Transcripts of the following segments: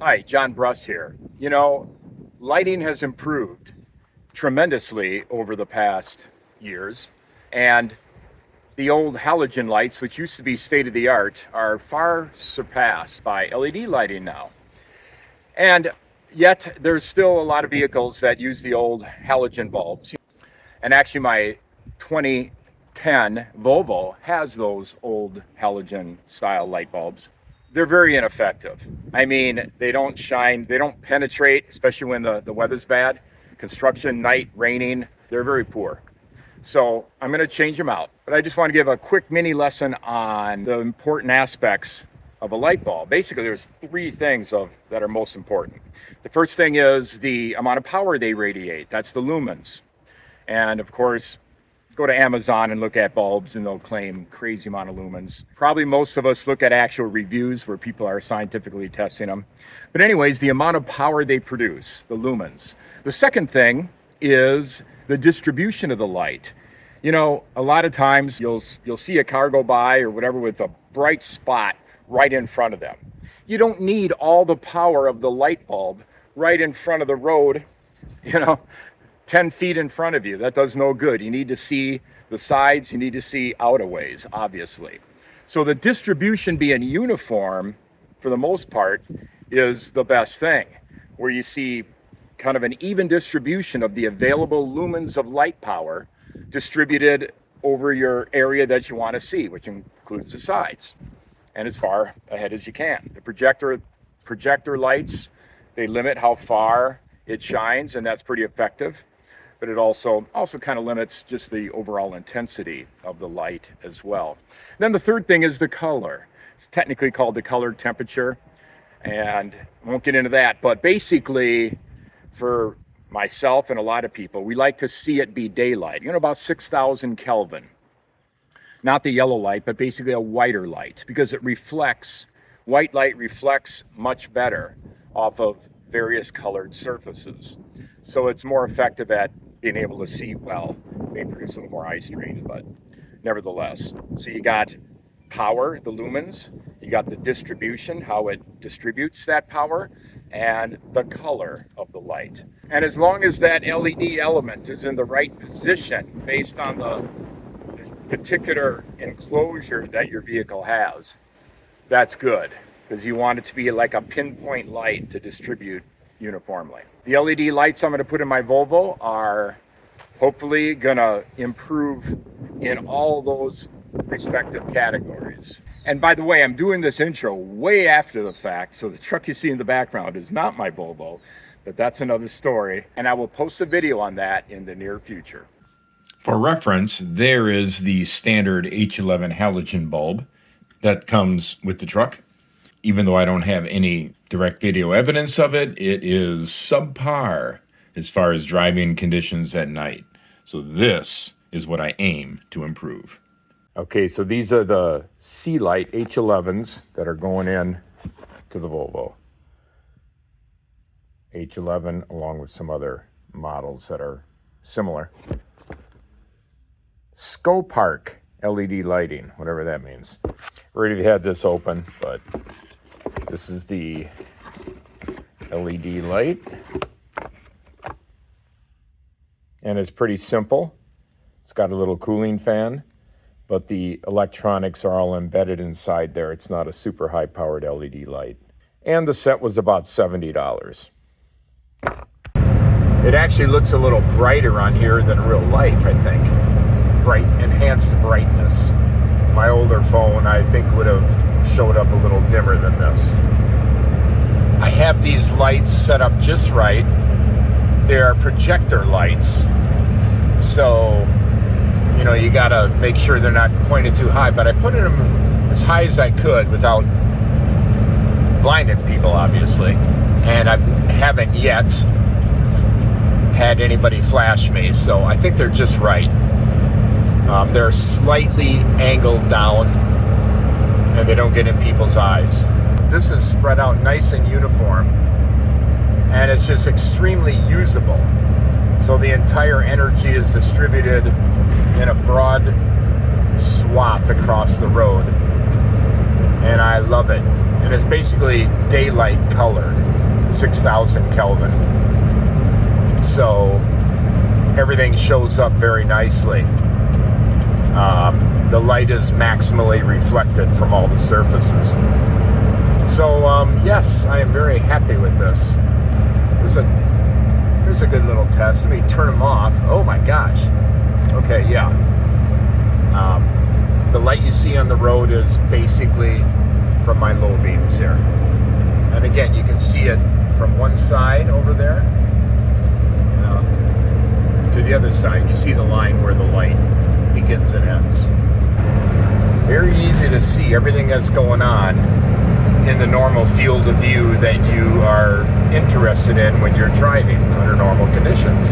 Hi, John Bruss here. Lighting has improved tremendously over the past years, and the old halogen lights, which used to be state of the art, are far surpassed by LED lighting now. And yet, there's still a lot of vehicles that use the old halogen bulbs. And actually, my 2010 Volvo has those old halogen style light bulbs. They're very ineffective. I mean, they don't shine, they don't penetrate, especially when the weather's bad. Construction, night, raining, they're very poor. So I'm going to change them out. But I just want to give a quick mini lesson on the important aspects of a light bulb. Basically, there's three things that are most important. The first thing is the amount of power they radiate. That's the lumens. And of course, go to Amazon and look at bulbs and they'll claim crazy amount of lumens. Probably most of us look at actual reviews where people are scientifically testing them. But anyways, the amount of power they produce, the lumens. The second thing is the distribution of the light. A lot of times you'll see a car go by or whatever with a bright spot right in front of them. You don't need all the power of the light bulb right in front of the road, 10 feet in front of you. That does no good. You need to see the sides, you need to see out a ways, obviously. So the distribution being uniform, for the most part, is the best thing, where you see kind of an even distribution of the available lumens of light power distributed over your area that you want to see, which includes the sides, and as far ahead as you can. The projector lights, they limit how far it shines, and that's pretty effective. But it also kind of limits just the overall intensity of the light as well. Then the third thing is the color. It's technically called the color temperature, and I won't get into that, but basically for myself and a lot of people, we like to see it be daylight, about 6,000 Kelvin. Not the yellow light, but basically a whiter light, because white light reflects much better off of various colored surfaces. So it's more effective at being able to see well. May produce a little more eye strain, but nevertheless. So you got power, the lumens, you got the distribution, how it distributes that power, and the color of the light. And as long as that LED element is in the right position based on the particular enclosure that your vehicle has, that's good, because you want it to be like a pinpoint light to distribute uniformly. The LED lights I'm going to put in my Volvo are hopefully going to improve in all those respective categories. And by the way, I'm doing this intro way after the fact, so the truck you see in the background is not my Volvo, but that's another story, and I will post a video on that in the near future. For reference, there is the standard H11 halogen bulb that comes with the truck. Even though I don't have any direct video evidence of it, it is subpar as far as driving conditions at night. So this is what I aim to improve. Okay, so these are the SeaLight H11s that are going in to the Volvo. H11 along with some other models that are similar. Scopark LED lighting, whatever that means. Already had this open, but this is the LED light. And it's pretty simple. It's got a little cooling fan, but the electronics are all embedded inside there. It's not a super high powered LED light. And the set was about $70. It actually looks a little brighter on here than real life, I think. Enhanced brightness. My older phone, I think, would have showed up a little dimmer than this. I have these lights set up just right. They are projector lights, so you gotta make sure they're not pointed too high, but I put them as high as I could without blinding people, obviously, and I haven't yet had anybody flash me, so I think they're just right. They're slightly angled down and they don't get in people's eyes. This is spread out nice and uniform, and it's just extremely usable. So the entire energy is distributed in a broad swath across the road, and I love it. And it's basically daylight color. 6,000 Kelvin. So everything shows up very nicely. The light is maximally reflected from all the surfaces. So yes, I am very happy with this. There's a good little test. Let me turn them off. Oh my gosh. Okay, yeah. The light you see on the road is basically from my low beams here. And again, you can see it from one side over there to the other side. You see the line where the light begins and ends. Very easy to see everything that's going on in the normal field of view that you are interested in when you're driving under normal conditions.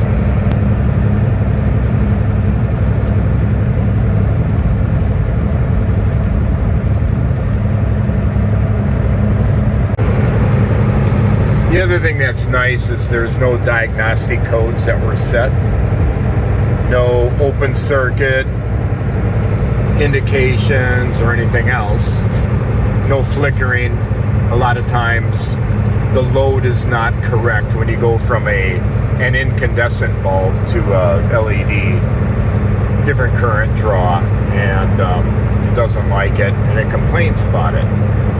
The other thing that's nice is there's no diagnostic codes that were set. No open circuit indications or anything else. No flickering. A lot of times the load is not correct when you go from an incandescent bulb to a LED. Different current draw, and it doesn't like it and it complains about it.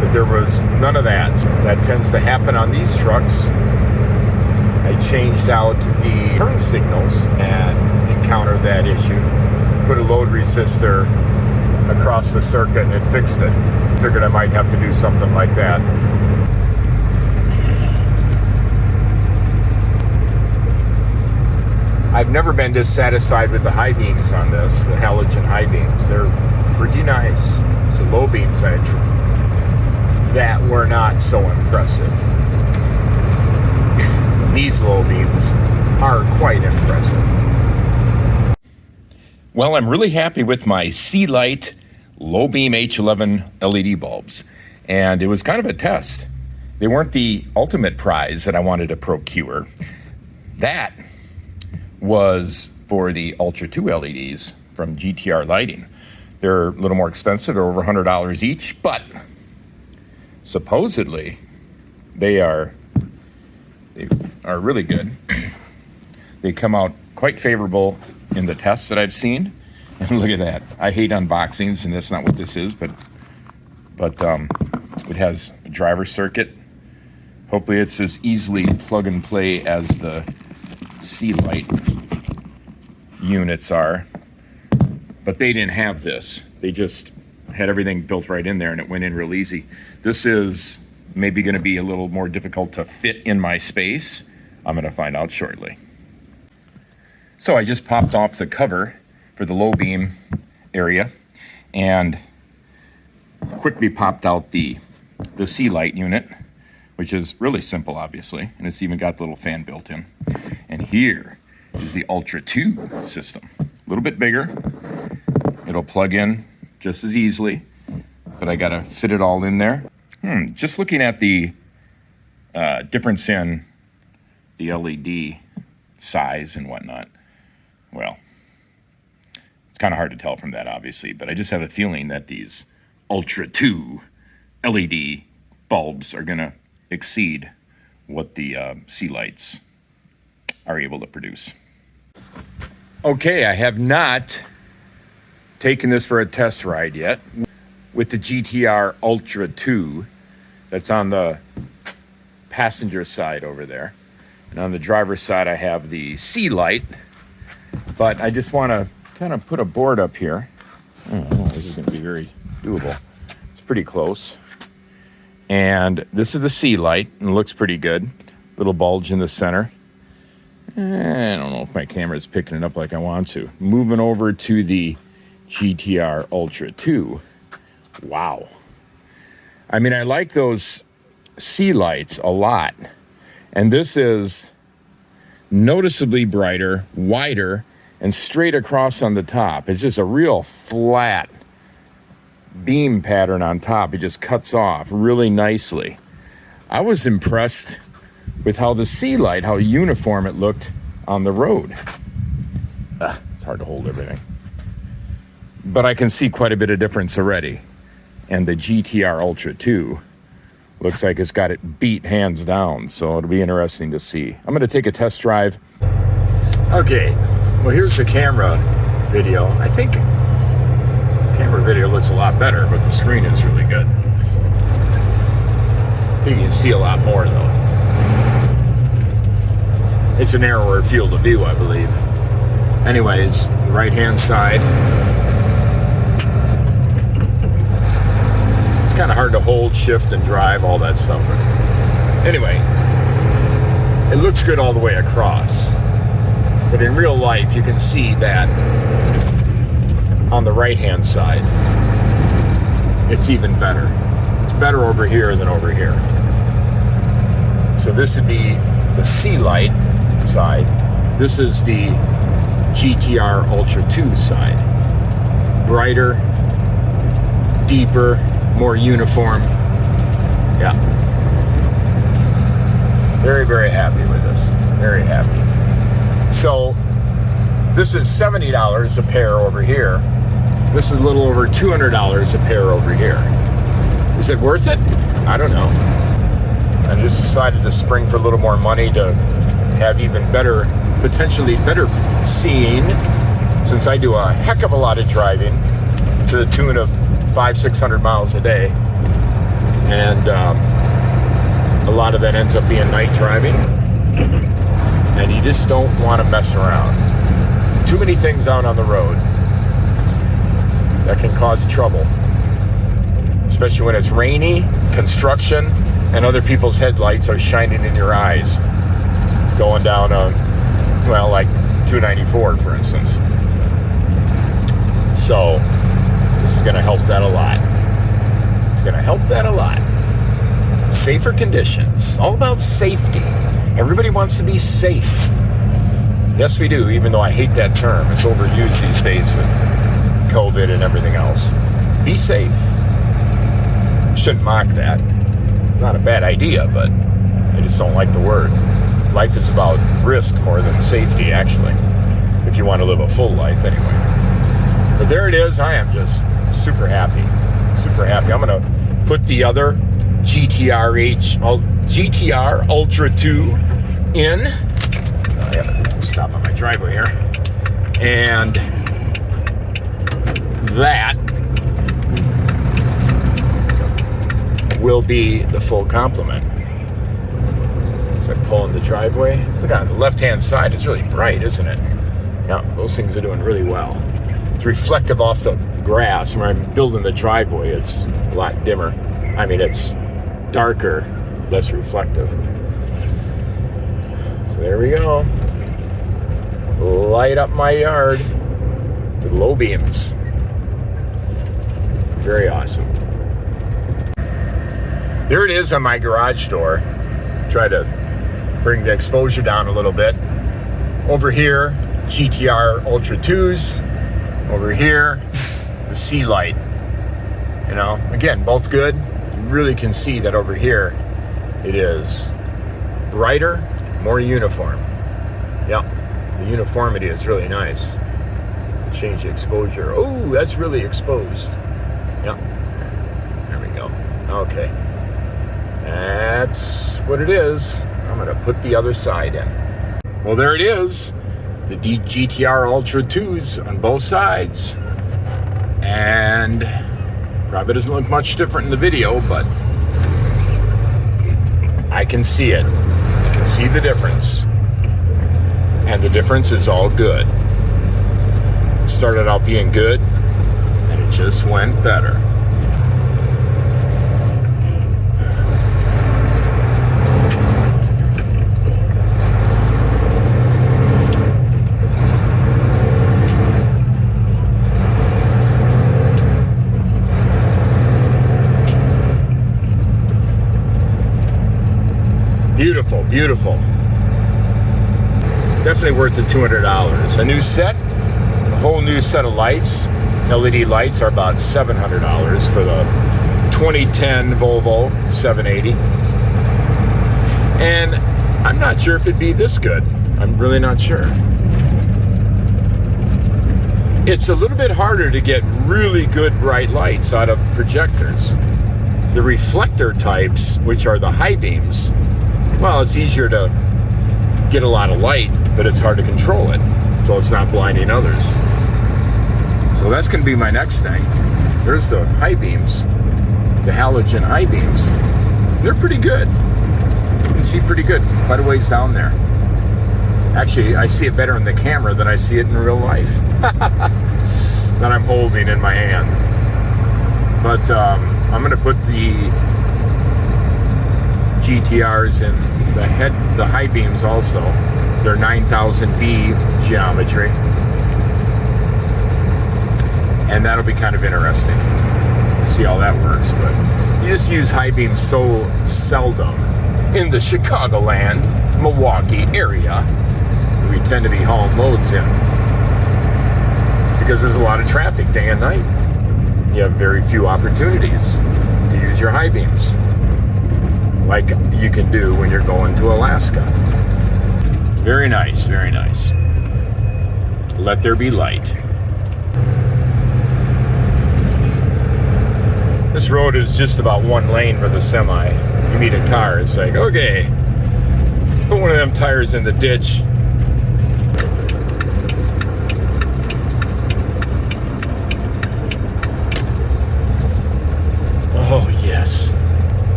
But there was none of that. That tends to happen on these trucks. I changed out the turn signals and encountered that issue. Put a load resistor across the circuit and it fixed it. Figured I might have to do something like that. I've never been dissatisfied with the high beams on this, the halogen high beams. They're pretty nice. It's the low beams that were not so impressive. These low beams are quite impressive. Well, I'm really happy with my SeaLight low beam H11 LED bulbs, and it was kind of a test. They weren't the ultimate prize that I wanted to procure. That was for the Ultra 2 LEDs from GTR Lighting. They're a little more expensive, they're over $100 each, but supposedly they are really good. They come out quite favorable in the tests that I've seen. And look at that. I hate unboxings, and that's not what this is, but it has a driver circuit. Hopefully it's as easily plug and play as the SeaLight units are. But they didn't have this. They just had everything built right in there, and it went in real easy. This is maybe going to be a little more difficult to fit in my space. I'm going to find out shortly. So I just popped off the cover for the low beam area and quickly popped out the SeaLight unit, which is really simple, obviously, and it's even got the little fan built in. And here is the Ultra 2 system. A little bit bigger. It'll plug in just as easily, but I gotta fit it all in there. Just looking at the difference in the LED size and whatnot, well, it's kind of hard to tell from that, obviously, but I just have a feeling that these Ultra 2 LED bulbs are going to exceed what the SeaLights are able to produce. Okay, I have not taken this for a test ride yet with the GTR Ultra 2 that's on the passenger side over there. And on the driver's side, I have the SeaLight, but I just want to kind of put a board up here. Oh, this is going to be very doable. It's pretty close. And this is the SeaLight, and it looks pretty good. Little bulge in the center. I don't know if my camera is picking it up like I want to. Moving over to the GTR Ultra 2. Wow. I mean, I like those SeaLights a lot. And this is noticeably brighter, wider, and straight across on the top. It's just a real flat beam pattern on top. It just cuts off really nicely. I was impressed with how the SeaLight, how uniform it looked on the road. It's hard to hold everything. But I can see quite a bit of difference already. And the GTR Ultra 2, Looks like it's got it beat hands down, so it'll be interesting to see. I'm going to take a test drive. Okay, well, here's the camera video. I think camera video looks a lot better, but the screen is really good. I think you can see a lot more, though. It's a narrower field of view, I believe. Anyways, the right-hand side. It's kind of hard to hold, shift, and drive, all that stuff. Anyway, it looks good all the way across. But in real life, you can see that on the right-hand side, it's even better. It's better over here than over here. So this would be the SeaLight side. This is the GTR Ultra 2 side. Brighter, deeper, more uniform. Yeah. Very, very happy with this. Very happy. So this is $70 a pair over here. This is a little over $200 a pair over here. Is it worth it? I don't know. I just decided to spring for a little more money to have even better, potentially better seeing, since I do a heck of a lot of driving to the tune of 500-600 miles a day. And a lot of that ends up being night driving. And you just don't want to mess around. Too many things out on the road that can cause trouble. Especially when it's rainy, construction, and other people's headlights are shining in your eyes. Going down on, well, like 294, for instance. So, this is going to help that a lot. It's going to help that a lot. Safer conditions. All about safety. Everybody wants to be safe. Yes, we do, even though I hate that term. It's overused these days with COVID and everything else. Be safe. Shouldn't mock that. Not a bad idea, but I just don't like the word. Life is about risk more than safety, actually, if you want to live a full life anyway. But there it is. I am just super happy. Super happy. I'm going to put the other GTR Ultra 2 in. I have to stop on my driveway here. And that will be the full complement. As I pull in the driveway, look on the left-hand side, it's really bright, isn't it? Yeah, those things are doing really well. It's reflective off the grass. When I'm building the driveway, it's a lot dimmer. I mean, it's darker, less reflective. So there we go. Light up my yard with low beams. Very awesome. There it is on my garage door. Try to bring the exposure down a little bit. Over here, GTR Ultra 2s. Over here, the SeaLight. You know, again, both good. You really can see that over here, it is brighter, more uniform. Yep, the uniformity is really nice. Change the exposure. Oh, that's really exposed. Yep, there we go. Okay. That's what it is. I'm going to put the other side in. Well, there it is. The GTR Ultra 2s on both sides. And probably doesn't look much different in the video, but I can see it. I can see the difference. And the difference is all good. It started out being good, and it just went better. Beautiful, beautiful. Definitely worth the $200. A new set, a whole new set of lights. LED lights are about $700 for the 2010 Volvo 780. And I'm not sure if it'd be this good. I'm really not sure. It's a little bit harder to get really good bright lights out of projectors. The reflector types, which are the high beams, well, it's easier to get a lot of light, but it's hard to control it, so it's not blinding others. So that's going to be my next thing. There's the high beams, the halogen high beams. They're pretty good. You can see pretty good quite a ways down there. Actually, I see it better in the camera than I see it in real life that I'm holding in my hand. But I'm going to put the GTRs in the high beams also. They're 9000B geometry. And that'll be kind of interesting to see how that works. But you just use high beams so seldom in the Chicagoland, Milwaukee area. We tend to be hauling loads in because there's a lot of traffic day and night. You have very few opportunities to use your high beams like you can do when you're going to Alaska. Very nice, very nice. Let there be light. This road is just about one lane for the semi. You meet a car, it's like, okay, put one of them tires in the ditch. Oh, yes.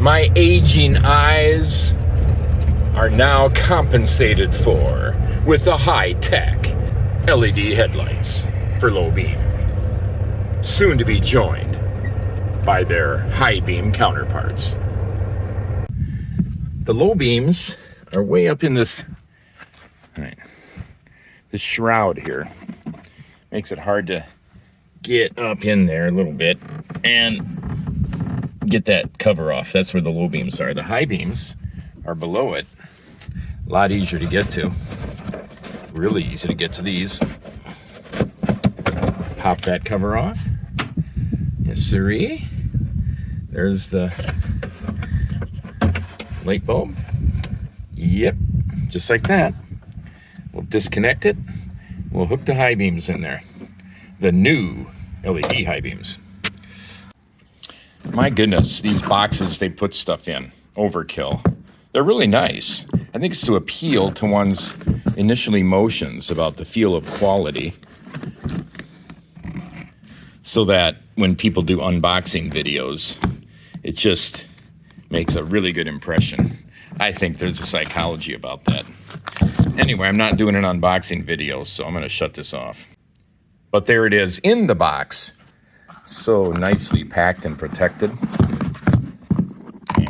My aging eyes are now compensated for with the high-tech LED headlights for low beam, soon to be joined by their high beam counterparts. The low beams are way up in this, this shroud here. Makes it hard to get up in there a little bit and get that cover off. That's where the low beams are. The high beams are below it. A lot easier to get to. Really easy to get to these. Pop that cover off. Yes, sirree. There's the light bulb. Yep, just like that. We'll disconnect it. We'll hook the high beams in there. The new LED high beams. My goodness, these boxes they put stuff in, overkill. They're really nice. I think it's to appeal to one's initial emotions about the feel of quality, so that when people do unboxing videos, it just makes a really good impression. I think there's a psychology about that. Anyway, I'm not doing an unboxing video, so I'm going to shut this off. But there it is in the box, so nicely packed and protected.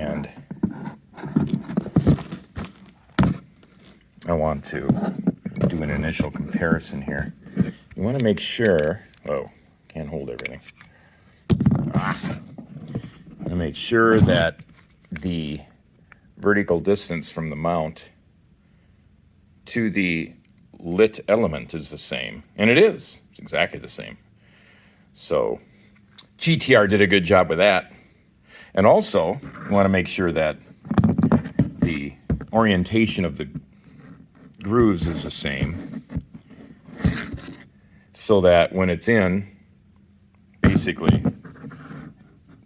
And I want to do an initial comparison here. You want to make sure, oh, can't hold everything. I want to make sure that the vertical distance from the mount to the lit element is the same. And it is. It's exactly the same. So GTR did a good job with that. And also, you want to make sure that the orientation of the grooves is the same, so that when it's in, basically,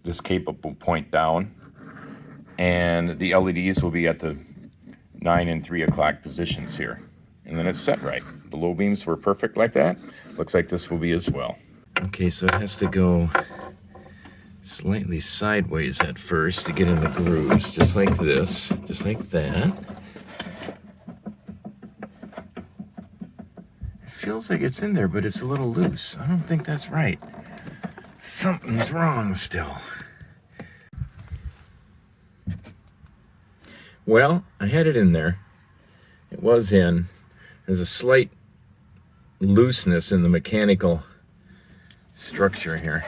this cape will point down, and the LEDs will be at the 9 and 3 o'clock positions here. And then it's set right. The low beams were perfect like that. Looks like this will be as well. Okay, so it has to go slightly sideways at first to get in the grooves, just like this, just like that. It feels like it's in there, but it's a little loose. I don't think that's right. Something's wrong still. Well, I had it in there. It was in. There's a slight looseness in the mechanical structure here.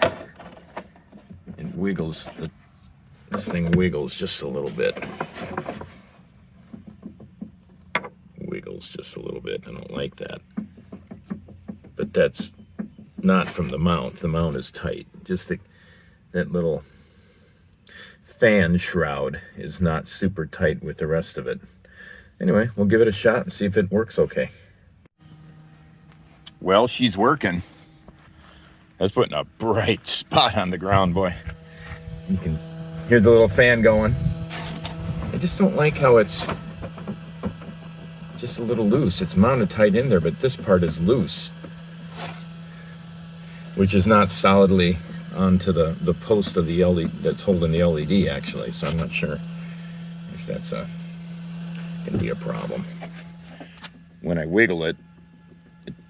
It wiggles, this thing wiggles just a little bit. Wiggles just a little bit. I don't like that. But that's not from the mount. The mount is tight. Just that little fan shroud is not super tight with the rest of it. Anyway, we'll give it a shot and see if it works okay. Well, she's working. That's putting a bright spot on the ground, boy. You can hear the little fan going. I just don't like how it's just a little loose. It's mounted tight in there, but this part is loose, which is not solidly onto the post of the LED that's holding the LED, actually. So I'm not sure if that's going to be a problem. When I wiggle it,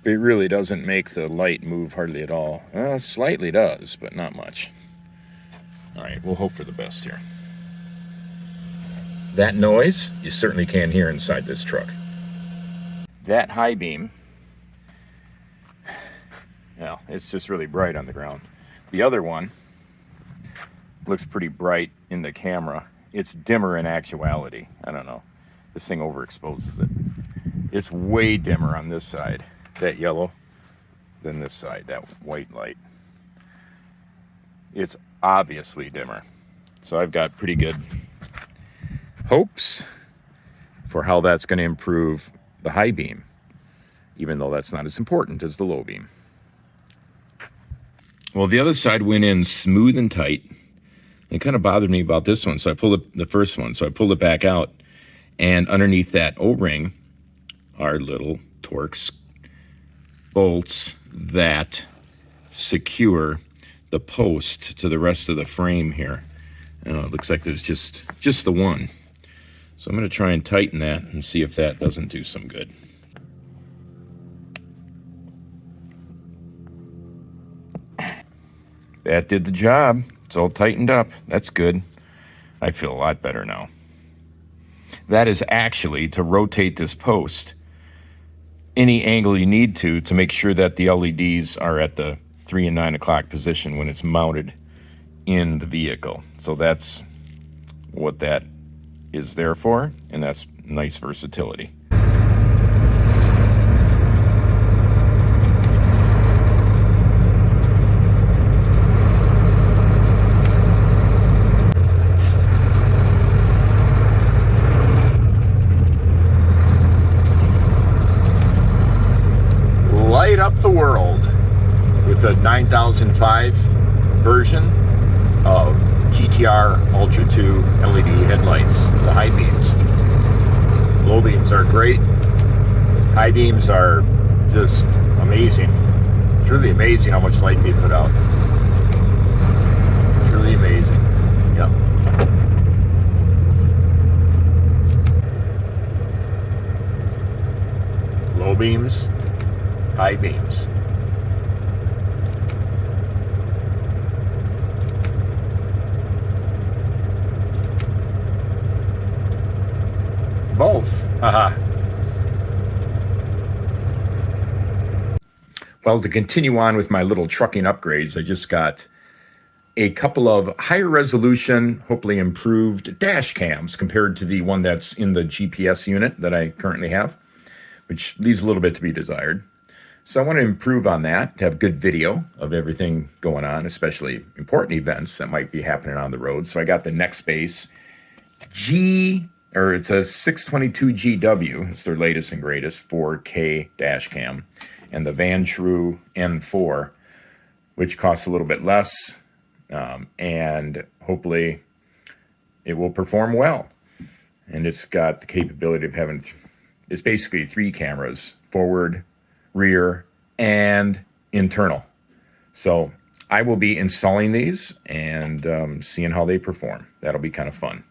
it really doesn't make the light move hardly at all. Well, slightly does, but not much. All right, we'll hope for the best here. That noise, you certainly can't hear inside this truck. That high beam, well, it's just really bright on the ground. The other one looks pretty bright in the camera. It's dimmer in actuality. I don't know. This thing overexposes it. It's way dimmer on this side, that yellow, than this side, that white light. It's obviously dimmer. So I've got pretty good hopes for how that's going to improve the high beam, even though that's not as important as the low beam. Well, the other side went in smooth and tight. It kind of bothered me about this one, so I pulled the first one, so I pulled it back out, and underneath that O-ring are little Torx bolts that secure the post to the rest of the frame here. It looks like there's just the one. So I'm going to try and tighten that and see if that doesn't do some good. That did the job. It's all tightened up. That's good. I feel a lot better now. That is actually to rotate this post any angle you need to make sure that the LEDs are at the 3 and 9 o'clock position when it's mounted in the vehicle. So that's what that is there for, and that's nice versatility. Light up the world with the 9005 version of GTR Ultra 2 LED headlights, the high beams. Low beams are great. High beams are just amazing. It's really amazing how much light they put out. It's really amazing. Yep. Low beams, high beams. Both. Haha. Well, to continue on with my little trucking upgrades, I just got a couple of higher resolution, hopefully improved dash cams compared to the one that's in the GPS unit that I currently have, which leaves a little bit to be desired. So I want to improve on that, to have good video of everything going on, especially important events that might be happening on the road. So I got the Nextbase it's a 622GW. It's their latest and greatest 4K dash cam. And the Vantrue N4, which costs a little bit less. And hopefully it will perform well. And it's got the capability of having, it's basically 3 cameras, forward, rear, and internal. So I will be installing these and seeing how they perform. That'll be kind of fun.